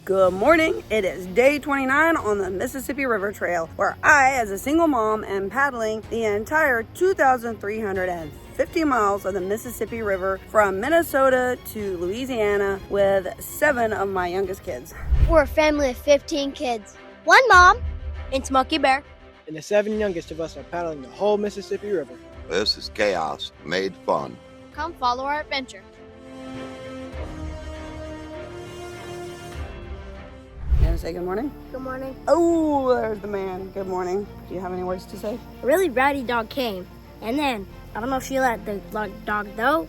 Good morning. It is day 29 on the Mississippi River Trail, where I, as a single mom, am paddling the entire 2,350 miles of the Mississippi River from Minnesota to Louisiana with 7 of my youngest kids. We're a family of 15 kids. One mom and Smokey Bear. And the 7 youngest of us are paddling the whole Mississippi River. This is chaos made fun. Come follow our adventure. You want to say good morning? Good morning. Oh, there's the man. Good morning. Do you have any words to say? A really rowdy dog came, and then, I don't know if she let the dog go,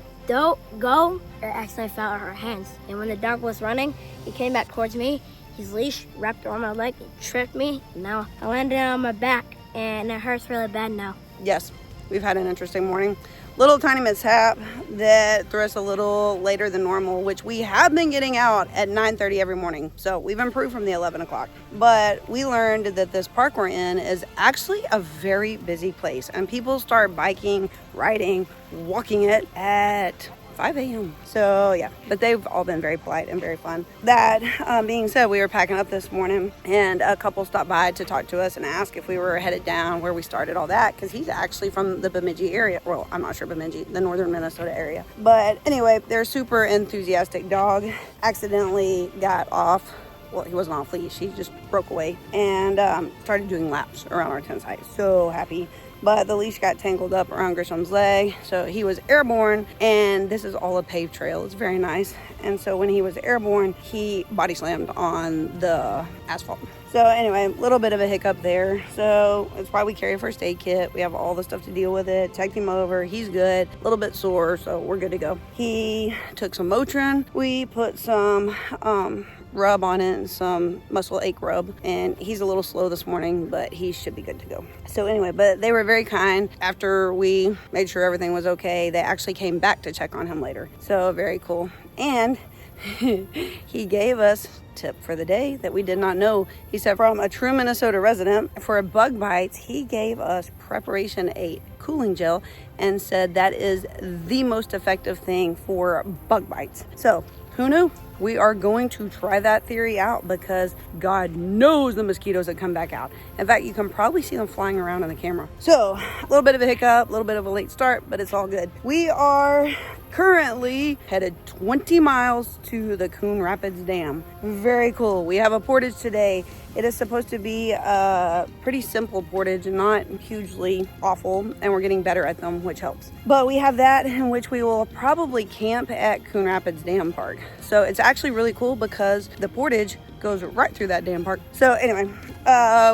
or actually fell out of her hands. And when the dog was running, he came back towards me. His leash wrapped around my leg and tripped me. And now I landed on my back, and it hurts really bad now. Yes, we've had an interesting morning. Little tiny mishap that threw us a little later than normal, which we have been getting out at 9:30 every morning. So we've improved from the 11 o'clock. But we learned that this park we're in is actually a very busy place. And people start biking, riding, walking it at 5 a.m. So yeah, but they've all been very polite and very fun. That being said, we were packing up this morning and a couple stopped by to talk to us and ask if we were headed down where we started, all that, because he's actually from the Bemidji area. Well, I'm not sure Bemidji, the northern Minnesota area. But anyway, they're super enthusiastic dog. Accidentally got off. Well, he wasn't off leash. He just broke away and started doing laps around our tent site. So happy. But the leash got tangled up around Grisham's leg, so he was airborne, and this is all a paved trail. It's very nice. And so when he was airborne, he body slammed on the asphalt. So anyway, a little bit of a hiccup there. So that's why we carry a first aid kit. We have all the stuff to deal with it. Checked him over. He's good. A little bit sore, so we're good to go. He took some Motrin. We put some rub on it and some muscle ache rub, and he's a little slow this morning, but he should be good to go. So anyway, but they were very kind. After we made sure everything was okay, they actually came back to check on him later. So very cool. And he gave us tip for the day that we did not know. He said, from a true Minnesota resident, for bug bites, he gave us Preparation 8 cooling gel and said that is the most effective thing for bug bites. So who knew? We are going to try that theory out because God knows the mosquitoes that come back out. In fact, you can probably see them flying around in the camera. So a little bit of a hiccup, a little bit of a late start, but it's all good. We are currently headed 20 miles to the Coon Rapids Dam. Very cool. We have a portage today. It is supposed to be a pretty simple portage, not hugely awful, and we're getting better at them, which helps. But we have that in which we will probably camp at Coon Rapids Dam Park. So it's actually really cool because the portage goes right through that dam park. So anyway,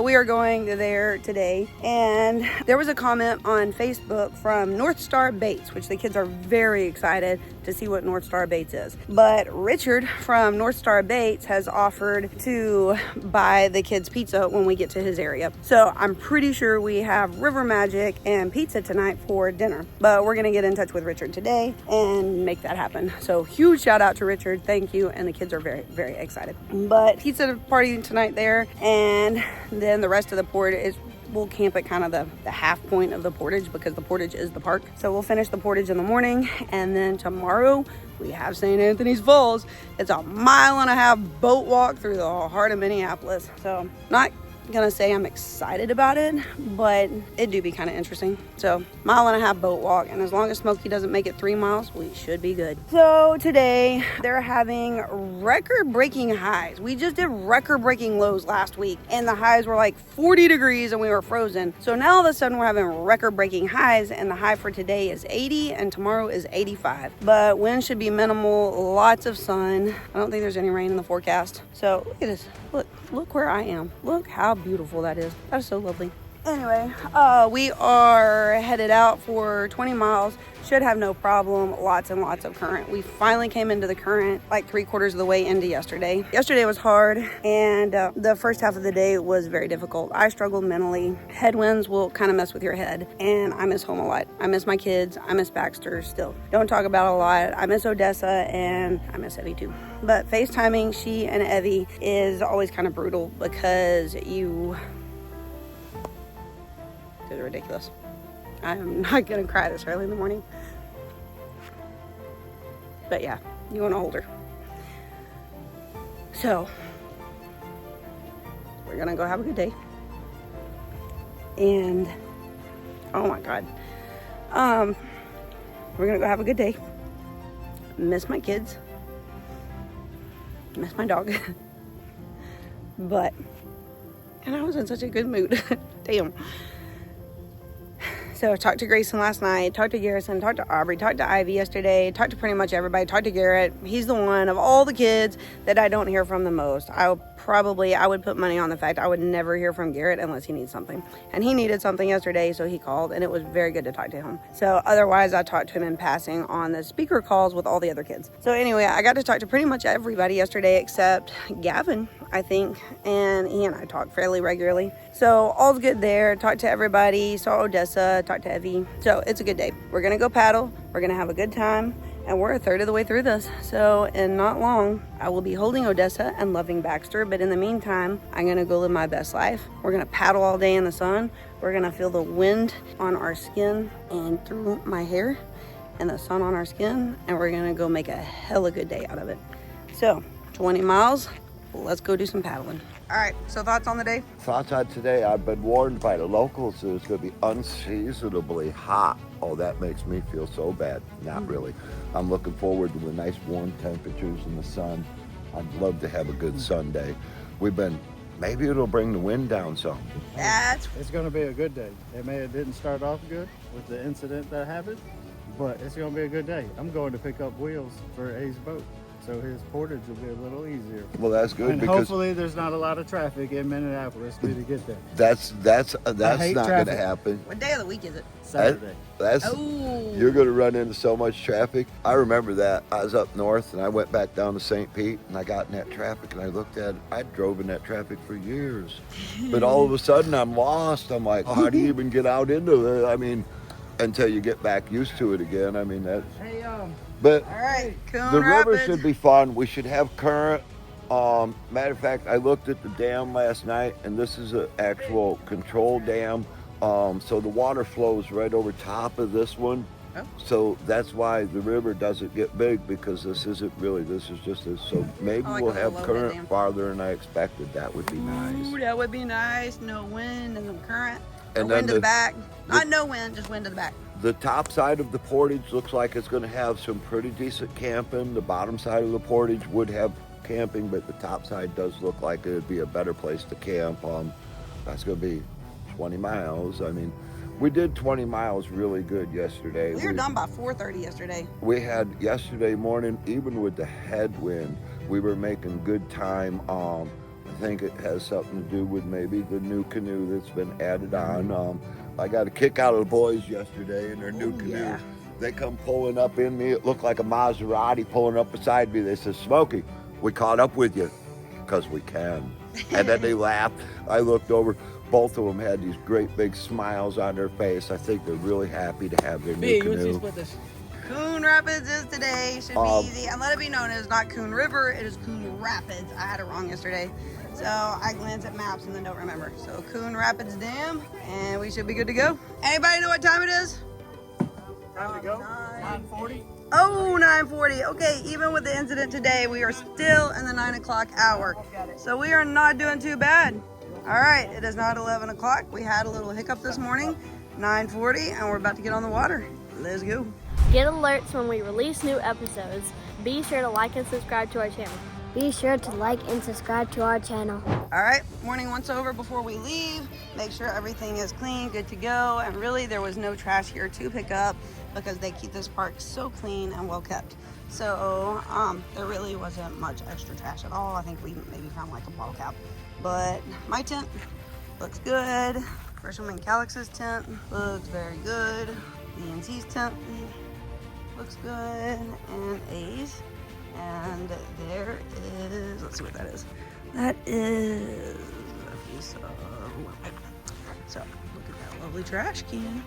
we are going there today, and there was a comment on Facebook from North Star Baits, which the kids are very excited to see what North Star Baits is. But Richard from North Star Baits has offered to buy the kids pizza when we get to his area. So I'm pretty sure we have River Magic and pizza tonight for dinner. But we're gonna get in touch with Richard today and make that happen. So huge shout out to Richard, thank you, and the kids are very, very excited. But pizza party tonight there, and then the rest of the port is we'll camp at kind of the half point of the portage because the portage is the park. So we'll finish the portage in the morning, and then tomorrow we have St. Anthony's Falls. It's a 1.5 mile boat walk through the heart of Minneapolis. So not gonna say I'm excited about it, but it do be kind of interesting. So 1.5 mile boat walk, and as long as Smokey doesn't make it 3 miles, we should be good. So today they're having record-breaking highs. We just did record-breaking lows last week, and the highs were like 40 degrees and we were frozen. So now all of a sudden we're having record-breaking highs, and the high for today is 80 and tomorrow is 85. But wind should be minimal, lots of sun. I don't think there's any rain in the forecast. So look at this. Look where I am. Look how beautiful that is. That is so lovely. Anyway, we are headed out for 20 miles. Should have no problem. Lots and lots of current. We finally came into the current like 3/4 of the way into yesterday. Yesterday was hard, and the first half of the day was very difficult. I struggled mentally. Headwinds will kind of mess with your head, and I miss home a lot. I miss my kids. I miss Baxter still. Don't talk about a lot. I miss Odessa, and I miss Evie too. But FaceTiming she and Evie is always kind of brutal because it's ridiculous. I'm not gonna cry this early in the morning. But yeah, you want to hold her. So we're gonna go have a good day. And oh my God, we're gonna go have a good day. Miss my kids, miss my dog, and I was in such a good mood. Damn. So I talked to Grayson last night, talked to Garrison, talked to Aubrey, talked to Ivy yesterday, talked to pretty much everybody, talked to Garrett. He's the one of all the kids that I don't hear from the most. I would put money on the fact I would never hear from Garrett unless he needs something. And he needed something yesterday, so he called, and it was very good to talk to him. So otherwise, I talked to him in passing on the speaker calls with all the other kids. So anyway, I got to talk to pretty much everybody yesterday except Gavin, I think, and he and I talk fairly regularly. So all's good there. Talked to everybody, saw Odessa, talked to Evie. So it's a good day. We're gonna go paddle, we're gonna have a good time, and we're a third of the way through this. So in not long, I will be holding Odessa and loving Baxter, but in the meantime, I'm gonna go live my best life. We're gonna paddle all day in the sun. We're gonna feel the wind on our skin and through my hair and the sun on our skin, and we're gonna go make a hella good day out of it. So 20 miles, let's go do some paddling. All right, so thoughts on the day? Thoughts on today, I've been warned by the locals that it's going to be unseasonably hot. Oh, that makes me feel so bad. Not really. I'm looking forward to the nice warm temperatures in the sun. I'd love to have a good Sunday. Maybe it'll bring the wind down some. It's going to be a good day. It didn't start off good with the incident that happened, but it's going to be a good day. I'm going to pick up wheels for A's boat, so his portage will be a little easier. Well, that's good, and because hopefully there's not a lot of traffic in Minneapolis to get there. That's not going to happen. What day of the week is it? Saturday. You're going to run into so much traffic. I remember that. I was up north and I went back down to St. Pete and I got in that traffic and I looked at it. I drove in that traffic for years. But all of a sudden I'm lost. I'm like, how do you even get out into it? I mean, until you get back used to it again. I mean, that's... But all right, Coon the river Rapids should be fun. We should have current. Matter of fact, I looked at the dam last night, and this is an actual control dam. So the water flows right over top of this one. Oh. So that's why the river doesn't get big, because this is just a, so maybe we'll have current farther than I expected. That would be nice. Ooh, that would be nice. No wind and some current. And wind to the back. Not no wind, just wind to the back. The top side of the portage looks like it's going to have some pretty decent camping. The bottom side of the portage would have camping, but the top side does look like it would be a better place to camp. That's going to be 20 miles. I mean, we did 20 miles really good yesterday. We were done by 4:30 yesterday. We had yesterday morning, even with the headwind, we were making good time. I think it has something to do with maybe the new canoe that's been added on. I got a kick out of the boys yesterday in their new canoe. Yeah. They come pulling up in me. It looked like a Maserati pulling up beside me. They said, Smokey, we caught up with you, because we can. And then they laughed. I looked over. Both of them had these great big smiles on their face. I think they're really happy to have their new canoe. Coon Rapids is today. Should be easy. And let it be known, it is not Coon River. It is Coon Rapids. I had it wrong yesterday. So I glance at maps and then don't remember. So Coon Rapids Dam, and we should be good to go. Anybody know what time it is? Time to go? 9:40? Oh, 9:40. Okay, even with the incident today, we are still in the 9 o'clock hour. So we are not doing too bad. All right, it is not 11 o'clock. We had a little hiccup this morning, 9:40, and we're about to get on the water. Let's go. Get alerts when we release new episodes. Be sure to like and subscribe to our channel. Be sure to like and subscribe to our channel. All right, morning once over before we leave. Make sure everything is clean, good to go. And really, there was no trash here to pick up because they keep this park so clean and well kept. So there really wasn't much extra trash at all. I think we maybe found like a bottle cap. But my tent looks good. Grisham and Calix's tent looks very good. BNC's tent looks good. And A's. And there is, let's see what that is. That is a piece of wood. So look at that lovely trash can.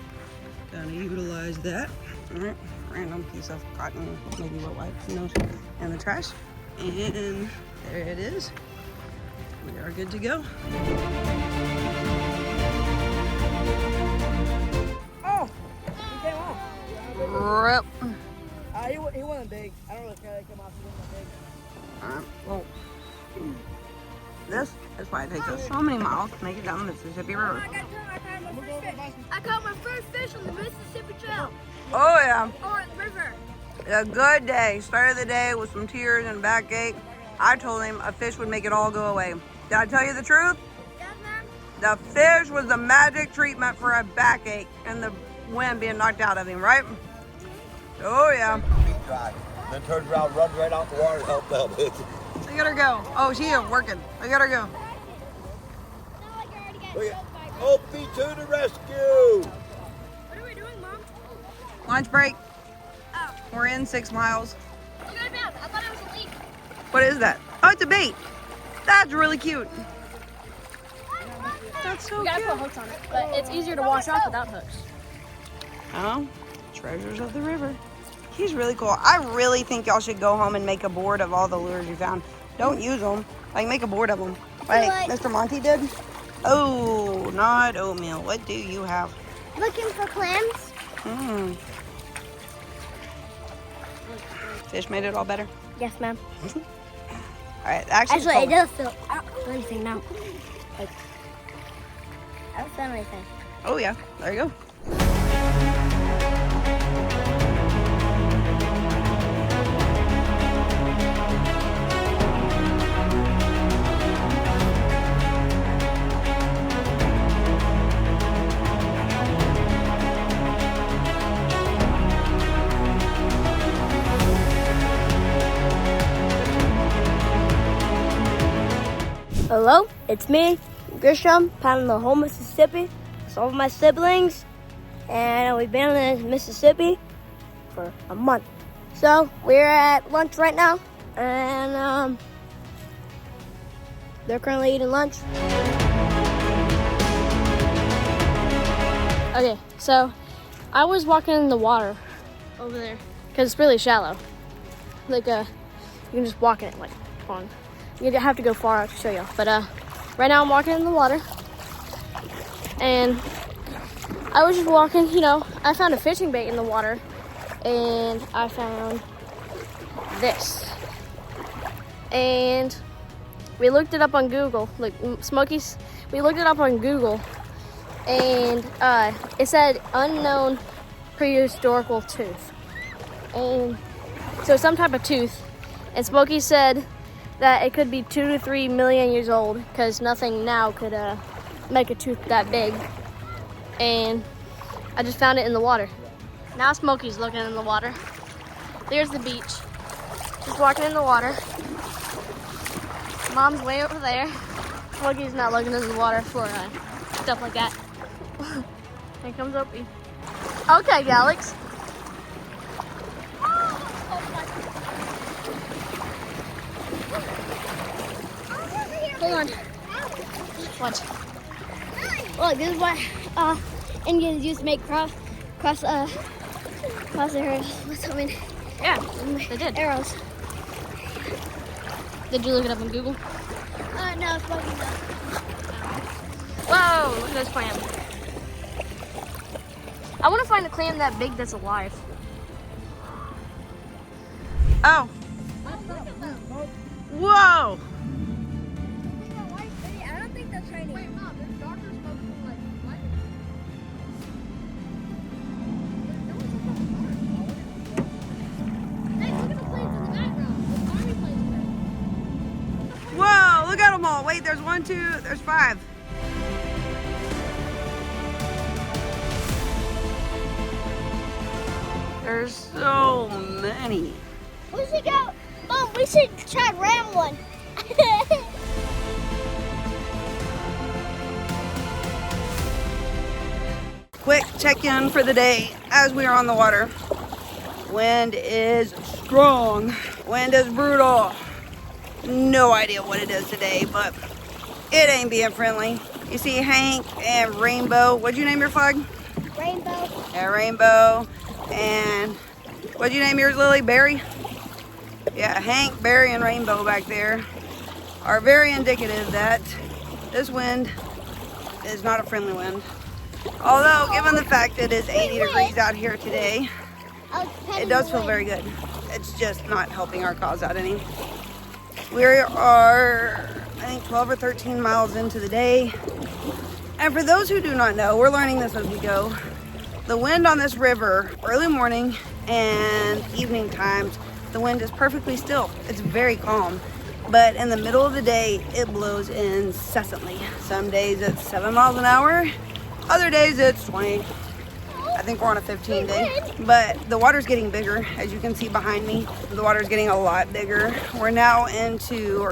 Gonna utilize that. All right, random piece of cotton, maybe wet wipes, who knows, and the trash. And there it is. We are good to go. Oh, he came off. Rip. He wasn't big. I don't really care that he came off. He wasn't big. All right, well. This is why it takes us so many miles to make it down the Mississippi River. I caught my first fish on the Mississippi Trail. Oh yeah, Or river. a good day. Started the day with some tears and a backache. I told him a fish would make it all go away. Did I tell you the truth? Yes, ma'am. The fish was the magic treatment for a backache and the wind being knocked out of him, right? Oh yeah. Dry. Then turns around, runs right out the water and helps out. Look at her go. Oh, she is working. Look at her go. Look at Opie to the rescue! What are we doing, Mom? Lunch break. Oh. We're in 6 miles. Look at it. I thought it was a leaf. What is that? Oh, it's a bait. That's really cute. That's so We gotta cute. put hooks on it, but it's easier to wash off without hooks. Oh, treasures of the river. He's really cool. I really think y'all should go home and make a board of all the lures you found. Don't use them. Like, make a board of them. Like Mr. Monty did. Oh, not oatmeal. What do you have? Looking for clams? Hmm. Fish made it all better. Yes, ma'am. All right, actually, Actually, it does feel. I don't feel anything now. Like, I don't feel anything. Oh yeah, there you go. Hello, it's me, Grisham, pounding the whole Mississippi. It's all of my siblings, and we've been in Mississippi for a month. So we're at lunch right now, and they're currently eating lunch. Okay, so I was walking in the water over there because it's really shallow. Like you can just walk in it like on. You have to go far out to show you. But right now I'm walking in the water, and I was just walking. You know, I found a fishing bait in the water, and I found this, and we looked it up on Google. Like Smokies, we looked it up on Google, and it said unknown prehistorical tooth, and so some type of tooth. And Smokey said that it could be 2 to 3 million years old because nothing now could make a tooth that big. And I just found it in the water. Now Smokey's looking in the water. There's the beach. Just walking in the water. Mom's way over there. Smokey's not looking in the water for stuff like that. Here comes Opie. Okay, Alex. Hold on. Watch. Look, this is what Indians used to make cross their Yeah, they did. arrows. Did you look it up on Google? No, it's fucking not. Whoa, look at this clam. I want to find a clam that big that's alive. Oh. Whoa. I don't think that's raining. Wait, Mom, there's darker smoke from like lightning. Hey, look at the planes in the background. The army planes. Whoa, look at them all. Wait, there's 1, 2, there's 5. There's so many. We should go. Mom, we should try and ram one. Quick check-in for the day as we are on the water. Wind is strong. Wind is brutal. No idea what it is today, but it ain't being friendly. You see Hank and Rainbow. What'd you name your flag? Rainbow. Yeah, Rainbow. And what'd you name yours, Lily? Barry? Yeah, Hank, Barry, and Rainbow back there are very indicative that this wind is not a friendly wind. Although, given the fact it is 80 degrees out here today, it does feel very good. It's just not helping our cause out any. We are I think 12 or 13 miles into the day. And for those who do not know, we're learning this as we go. The wind on this river, early morning and evening times, the wind is perfectly still. It's very calm. But in the middle of the day, it blows incessantly. Some days it's 7 miles an hour. Other days it's 20. I think we're on a 15 day. But the water's getting bigger, as you can see behind me. The water's getting a lot bigger. We're now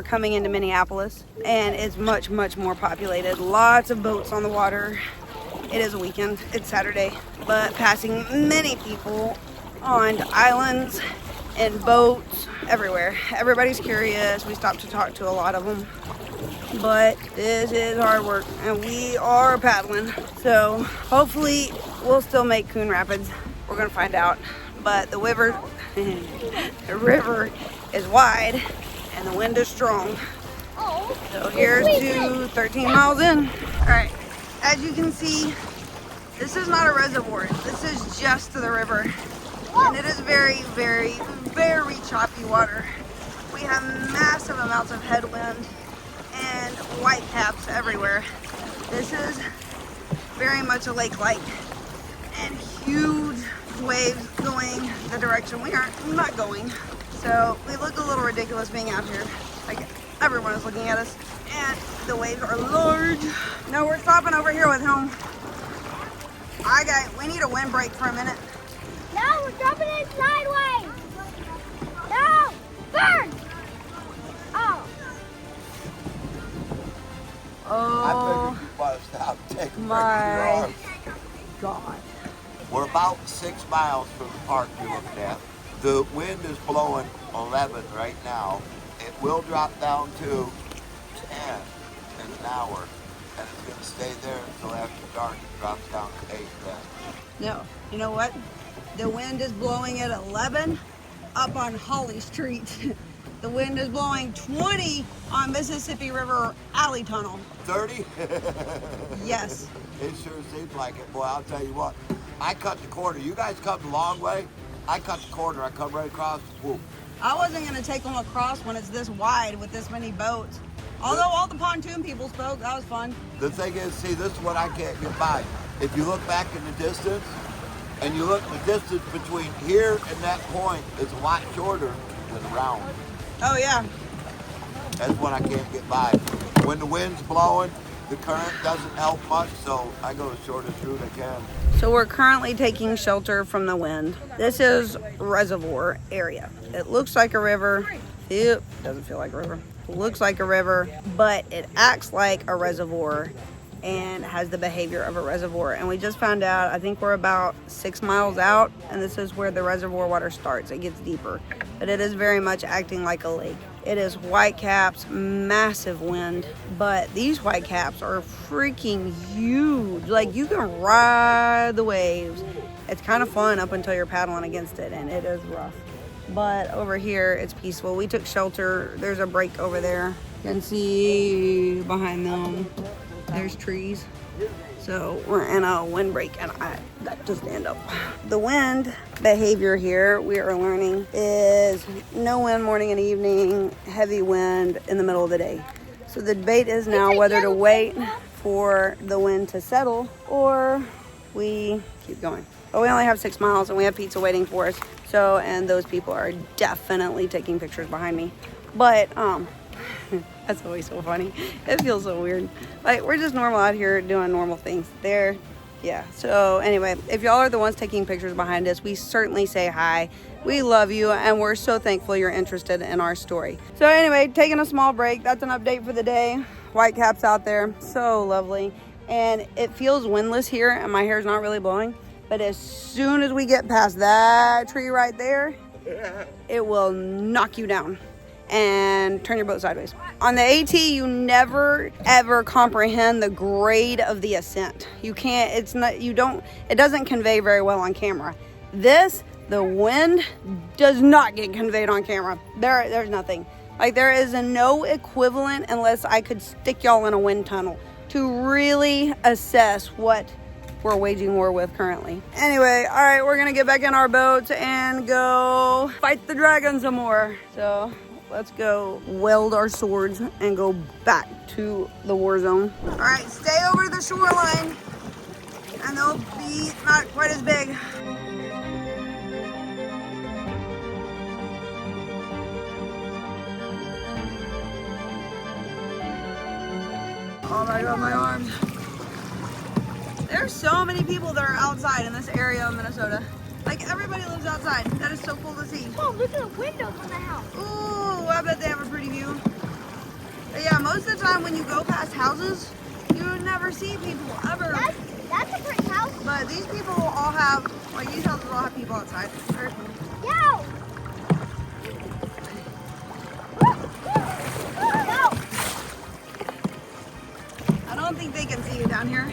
coming into Minneapolis, and it's much, much more populated. Lots of boats on the water. It is a weekend, it's Saturday, but passing many people on islands and boats everywhere. Everybody's curious. We stopped to talk to a lot of them. But this is hard work, and we are paddling. So hopefully we'll still make Coon Rapids. We're gonna find out. But the river, the river is wide, and the wind is strong. So here's to 13 miles in. All right, as you can see, this is not a reservoir. This is just the river. And it is very, very, very choppy water. We have massive amounts of headwind and whitecaps everywhere. This is very much a lake-like, and huge waves going the direction we are not going. So we look a little ridiculous being out here. Like, everyone is looking at us, and the waves are large. No, we're stopping over here with him. We need a windbreak for a minute. No, we're dropping it sideways. No, burn. Oh. I figured you want to stop and take a My break. God. We're about 6 miles from the park you're looking at. The wind is blowing 11 right now. It will drop down to 10 in an hour, and it's going to stay there until after dark. It drops down to 8 then. No, you know what? The wind is blowing at 11 up on Holly Street. The wind is blowing 20 on Mississippi River Alley Tunnel. 30? Yes. It sure seems like it. Boy, I'll tell you what. I cut the corner. You guys come the long way. I cut the corner. I come right across. Whoop. I wasn't going to take them across when it's this wide with this many boats. Although all the pontoon people spoke, that was fun. The thing is, see, this is what I can't get by. If you look back in the distance, and you look the distance between here and that point is a lot shorter than around. Oh, yeah. That's what I can't get by. When the wind's blowing, the current doesn't help much, so I go the shortest route I can. So we're currently taking shelter from the wind. This is reservoir area. It looks like a river. It doesn't feel like a river. It looks like a river, but it acts like a reservoir and has the behavior of a reservoir. And we just found out, I think we're about 6 miles out, and this is where the reservoir water starts. It gets deeper, but it is very much acting like a lake. It is whitecaps, massive wind, but these whitecaps are freaking huge. Like, you can ride the waves. It's kind of fun up until you're paddling against it, and it is rough. But over here, it's peaceful. We took shelter. There's a break over there. You can see behind them, there's trees. So we're in a windbreak, and that just end up. The wind behavior here, we are learning, is no wind morning and evening, heavy wind in the middle of the day. So the debate is now whether to wait for the wind to settle or we keep going. But we only have 6 miles, and we have pizza waiting for us. So, and those people are definitely taking pictures behind me. But that's always so funny. It feels so weird. Like, we're just normal out here doing normal things. Yeah. So anyway, if y'all are the ones taking pictures behind us, we certainly say hi. We love you, and we're so thankful you're interested in our story. So anyway, taking a small break. That's an update for the day. Whitecaps out there, so lovely. And it feels windless here, and my hair's not really blowing. But as soon as we get past that tree right there, it will knock you down and turn your boat sideways. On the AT, you never ever comprehend the grade of the ascent. You can't, it doesn't convey very well on camera. The wind does not get conveyed on camera. There's nothing. Like, there is no equivalent unless I could stick y'all in a wind tunnel to really assess what we're waging war with currently. Anyway, all right, we're gonna get back in our boats and go fight the dragon some more. So Let's go weld our swords and go back to the war zone. All right, stay over to the shoreline and they'll be not quite as big. Oh my God, my arms. There's so many people that are outside in this area of Minnesota. Like everybody lives outside. That is so cool to see. Oh, look at the windows on the house. Ooh, I bet they have a pretty view. But yeah, most of the time when you go past houses, you would never see people ever. That's a pretty house. But these people all have, like these houses all have people outside. Very cool. Yo! I don't think they can see you down here.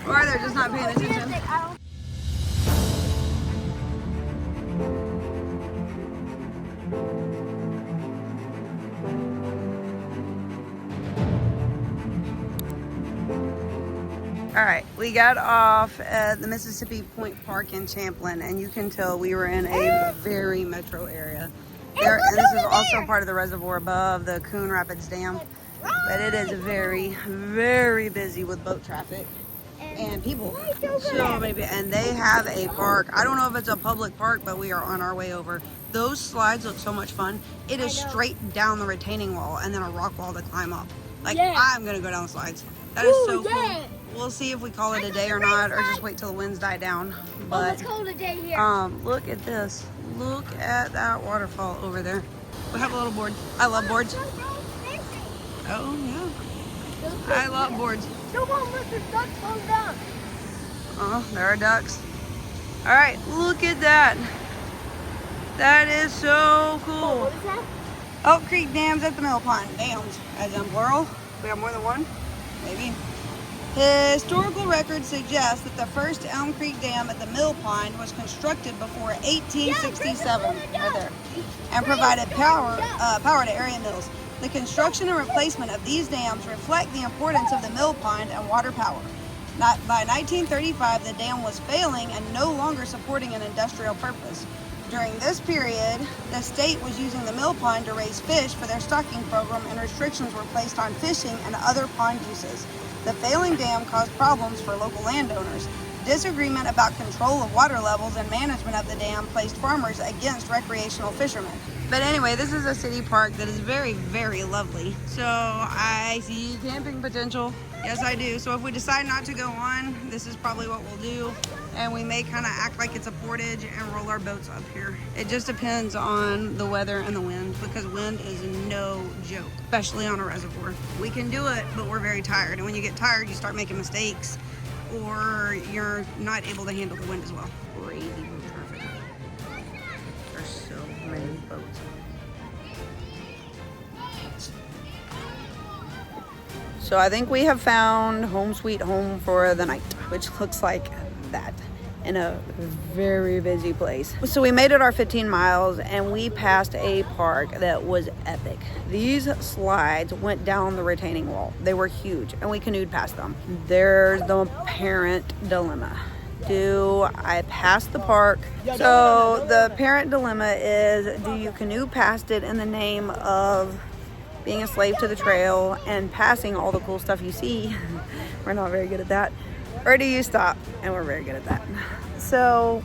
Or they're just not paying attention. All right, we got off at the Mississippi Point Park in Champlin, and you can tell we were in a very metro area. And this is also part of the reservoir above the Coon Rapids Dam. But it is very, very busy with boat traffic and people. So many people. And they have a park. I don't know if it's a public park, but we are on our way over. Those slides look so much fun. It is straight down the retaining wall and then a rock wall to climb up. Like, I'm going to go down the slides. That is so cool. We'll see if we call it a day or not, or just wait till the winds die down. But let's call it a day here. look at this. Look at that waterfall over there. We have a little board. I love boards. Oh yeah. I love boards. Come on, Mr. Duck, hold down. Oh, there are ducks. All right, look at that. That is so cool. What is that? Oak Creek Dams at the Mill Pond. Dams, as in plural. We have more than one? Maybe. Historical records suggest that the first Elm Creek Dam at the Mill Pond was constructed before 1867, right there, and provided power to area mills. The construction and replacement of these dams reflect the importance of the mill pond and water power. By 1935, the dam was failing and no longer supporting an industrial purpose. During this period, the state was using the mill pond to raise fish for their stocking program, and restrictions were placed on fishing and other pond uses. The failing dam caused problems for local landowners. Disagreement about control of water levels and management of the dam placed farmers against recreational fishermen. But anyway, this is a city park that is very, very lovely. So I see camping potential. Yes, I do. So if we decide not to go on, this is probably what we'll do. And we may kind of act like it's a portage and roll our boats up here. It just depends on the weather and the wind, because wind is no joke, especially on a reservoir. We can do it, but we're very tired. And when you get tired, you start making mistakes, or you're not able to handle the wind as well. Crazy boat traffic. There's so many boats. So I think we have found home sweet home for the night, which looks like that in a very busy place. So we made it our 15 miles and we passed a park that was epic. These slides went down the retaining wall. They were huge and we canoed past them. There's the parent dilemma. Do I pass the park? So the parent dilemma is, do you canoe past it in the name of being a slave to the trail and passing all the cool stuff you see? We're not very good at that. Or do you stop? And we're very good at that. So,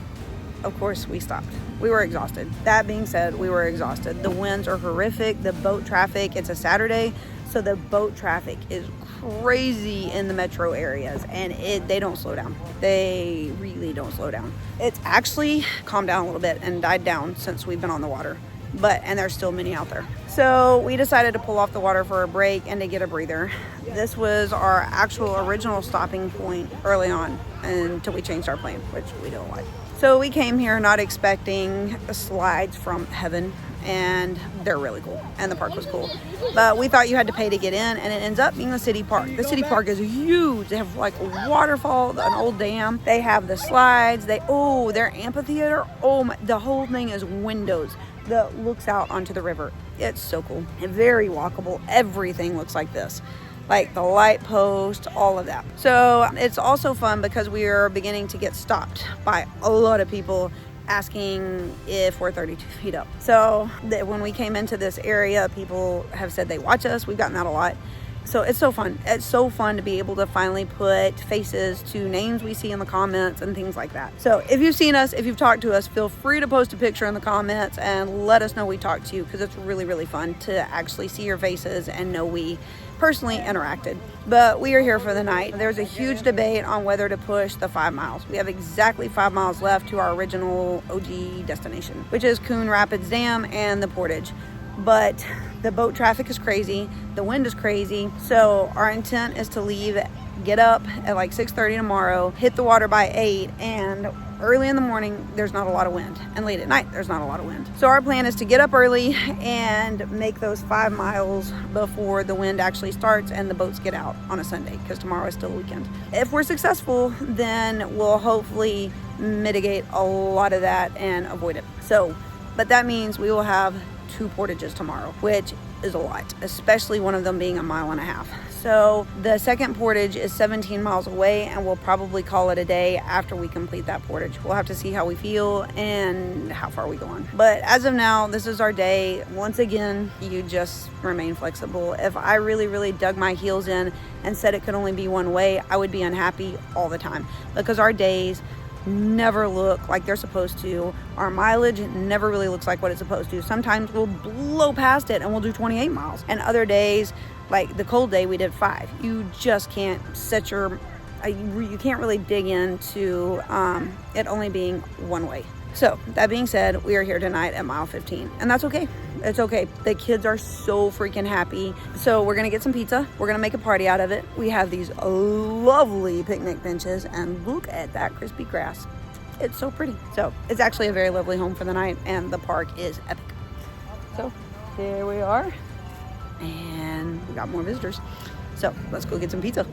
of course, we stopped. We were exhausted. That being said, we were exhausted. The winds are horrific. The boat traffic, it's a Saturday, so the boat traffic is crazy in the metro areas, and they don't slow down. They really don't slow down. It's actually calmed down a little bit and died down since we've been on the water. And there's still many out there. So we decided to pull off the water for a break and to get a breather. This was our actual original stopping point early on until we changed our plan, which we don't like. So we came here not expecting slides from heaven, and they're really cool, and the park was cool. But we thought you had to pay to get in, and it ends up being the city park. The city park is huge. They have like a waterfall, an old dam. They have the slides. Their amphitheater. The whole thing is windows that looks out onto the river. It's so cool and very walkable. Everything looks like this, like the light post, all of that. So it's also fun because we are beginning to get stopped by a lot of people asking if we're 32 feet up. So that when we came into this area, people have said they watch us. We've gotten that a lot. So it's so fun. It's so fun to be able to finally put faces to names we see in the comments and things like that. So if you've seen us, if you've talked to us, feel free to post a picture in the comments and let us know we talked to you, because it's really, really fun to actually see your faces and know we personally interacted. But we are here for the night. There's a huge debate on whether to push the 5 miles. We have exactly 5 miles left to our original OG destination, which is Coon Rapids Dam and the portage. But the boat traffic is crazy, the wind is crazy, so our intent is to leave, get up at like 6:30 tomorrow, hit the water by 8, and early in the morning there's not a lot of wind, and late at night there's not a lot of wind. So our plan is to get up early and make those 5 miles before the wind actually starts and the boats get out on a Sunday, because tomorrow is still a weekend. If we're successful, then we'll hopefully mitigate a lot of that and avoid it. But that means we will have 2 portages tomorrow, which is a lot, especially one of them being 1.5 miles. So the second portage is 17 miles away, and we'll probably call it a day after we complete that portage. We'll have to see how we feel and how far we go on. But as of now, this is our day. Once again, you just remain flexible. If I really, really dug my heels in and said it could only be one way, I would be unhappy all the time, because our days never look like they're supposed to. Our mileage never really looks like what it's supposed to. Sometimes we'll blow past it and we'll do 28 miles. And other days, like the cold day, we did 5. You just can't set your, you can't really dig into it only being one way. So that being said, we are here tonight at mile 15, and that's okay. It's okay. The kids are so freaking happy. So we're gonna get some pizza. We're gonna make a party out of it. We have these lovely picnic benches, and look at that crispy grass. It's so pretty. So it's actually a very lovely home for the night, and the park is epic. So here we are, and we got more visitors. So let's go get some pizza.